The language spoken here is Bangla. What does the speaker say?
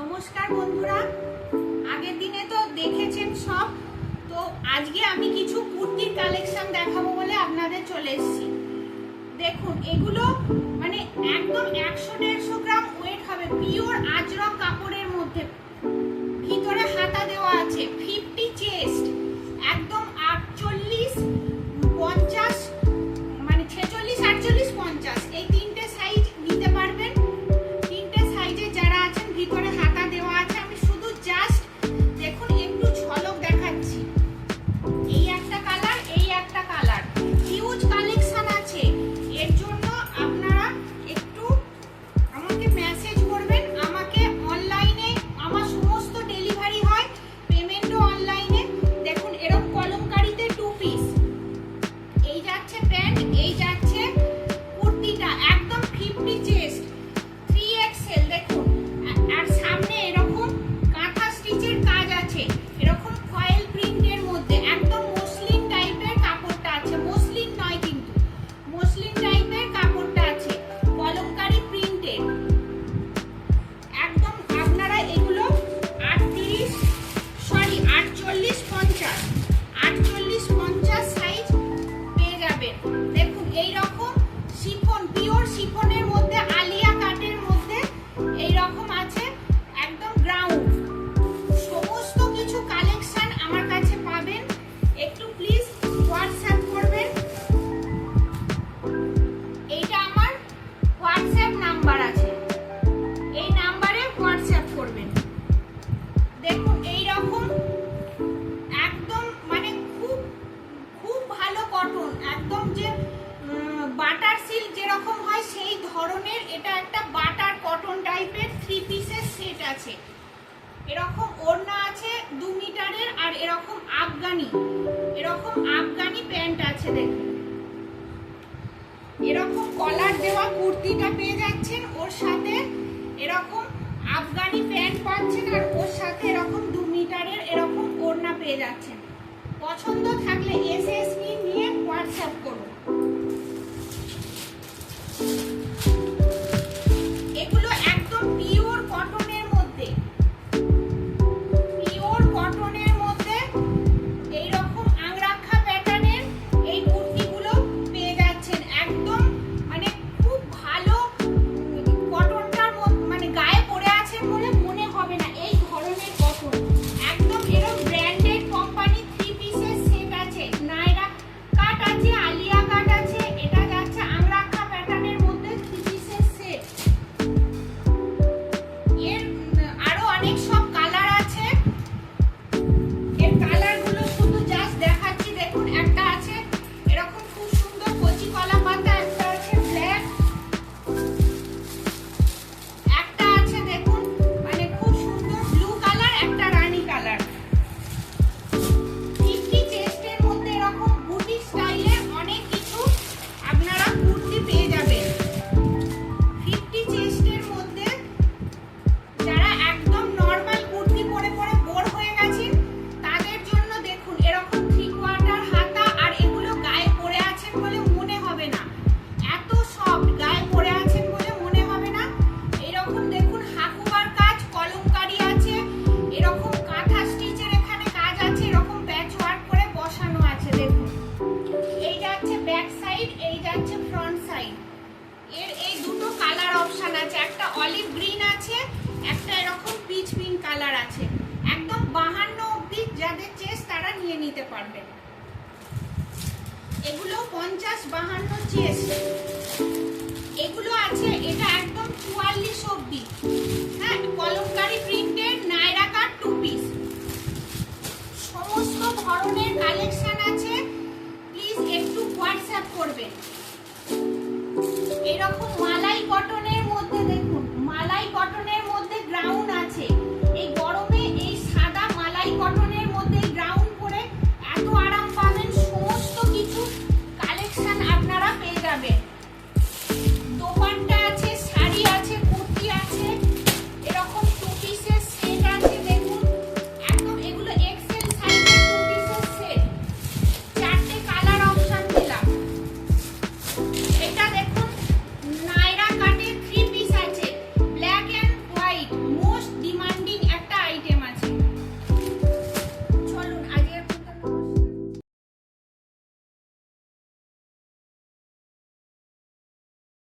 নমস্কার বন্ধুরা, আগের দিনে তো দেখেছেন সব। তো আজকে আমি কিছু কুর্তির কালেকশন দেখাবো বলে আপনাদের চলে এসেছি। দেখুন, এগুলো মানে একদম 100-150 গ্রাম ওয়েট হবে, পিওর আজরক কাপড়ের মধ্যে। ভিতরে হাতা দেওয়া আছে, 50 চেস্ট, একদম 48, 50 মানে 46, 48, 50 এই তিনটে সাইজ নিতে পারবেন। তিনটে সাইজে যারা আছেন ভিতরে হাতা দেওয়া আছে। আমি শুধু জাস্ট দেখুন একটু ঝলক দেখাচ্ছি। এই একটা কালার, এই একটা কালার, হিউজ কালেকশন আছে। এর জন্য আপনারা একটু আমাকে মেসেজ করবেন। আমাকে অনলাইনে আমার সমস্ত ডেলিভারি হয়, পেমেন্টও অনলাইনে। দেখুন এরকম কলমকারীতে 2 পিস, এই যাচ্ছে প্যান্ট, এই যাচ্ছে কুর্তিটা, একদম 50 চেস্ট, 3XL। দেখুন, আর সামনে এরকম কাঁথা স্টিচের কাজ আছে, এরকম ফয়েল প্রিন্টের মধ্যে একদম মসলিন টাইপের কাপড়টা আছে। মসলিন নয় কিন্তু, মসলিন টাইপের কাপড়টা আছে, কলমকারী প্রিন্টের। একদম আপনারা এগুলো 48, 50 সাইজ পেয়ে যাবেন। দেখুন এইরকম শিফন, পিওর শিফনের মধ্যে, আলিয়া কাটের মধ্যে এইরকম আছে, একদম গ্রাউন্ড। সমস্ত কিছু কালেকশন আমার কাছে পাবেন। একটু প্লিজ হোয়াটসঅ্যাপ করবেন। এইটা আমার হোয়াটসঅ্যাপ নাম্বার আছে, এই নাম্বারে হোয়াটসঅ্যাপ করবেন। দেখুন এইরকম একদম মানে খুব খুব ভালো কটন, একদম যে বাটার সিল্ক যেরকম হয় সেই ধরনের। এটা একটা বাটার কটন টাইপের 3 পিসের সেট আছে। এরকম ওড়না আছে 2 মিটারের, আর এরকম আফগানি প্যান্ট আছে। দেখুন এরকম কলার দেওয়া কুর্তিটা পেয়ে যাচ্ছেন, ওর সাথে এরকম আফগানি প্যান্ট পাচ্ছেন, আর ওর সাথে এরকম 2 মিটারের এরকম ওড়না পেয়ে যাচ্ছেন। পছন্দ থাকলে এসএসবি নিয়ে হোয়াটসঅ্যাপ করুন। এগুলো একদম পিওর কটনের মধ্যে, এইরকম আংরাখা প্যাটার্নের এই কুর্তিগুলো পেয়ে যাচ্ছেন। একদম মানে খুব ভালো কটনটার মানে গায়ে পরে আছেন বলে মনে হবে না, এই ধরনের কটন। একদম এরকম ব্র্যান্ডেড কোম্পানি 3 পিসের সেট আছে, নায়রা কাট আছে, আলিয়া কাট আছে। এটা যাচ্ছে আংরাখা প্যাটার্নের মধ্যে 3 পিসের সেট। এর আরো অনেক সব কালার আছে। এর কালারগুলো শুধু জাস্ট দেখাচ্ছি। দেখুন একটা আছে এরকম খুব সুন্দর কচি কলা পাতা, একটা আছে ব্ল্যাক, একটা আছে দেখুন মানে খুব সুন্দর ব্লু কালার, একটা রানী কালার। 50 চেস্টের মধ্যে এরকম বুটিক স্টাইলের অনেক কিছু আপনারা কুর্তি পেয়ে যাবেন। 50 চেস্টের মধ্যে যারা একদম নরমাল কুর্তি পরে পরে বোর হয়ে গেছেন তাদের জন্য দেখুন এরকম 3/4 হাতা, আর এগুলো গায়ে পরে আছেন বলে মনে হবে না, এত সফট, গায়ে পরে আছেন বলে মনে হবে না। এরকম দেখুন হাকুবার কাজ, কলমকারী আছে, এরকম কাঁথা স্টিচের এখানে কাজ আছে, এরকম প্যাচ ওয়ার্ক করে বসানো আছে। দেখুন এই যাচ্ছে ব্যাক সাইড, এই যাচ্ছে ফ্রন্ট সাইড। এর এই দুটো কালার অপশন আছে, একটা অলিভ গ্রিন আছে, একটা এরকম পিচ পিঙ্ক কালার আছে। একদম 52 অবধি যাদের চেস্ট তারা নিয়ে নিতে পারবেন। এগুলো 50-52 চেস্ট এগুলো আছে। এটা একদম 44 অবধি,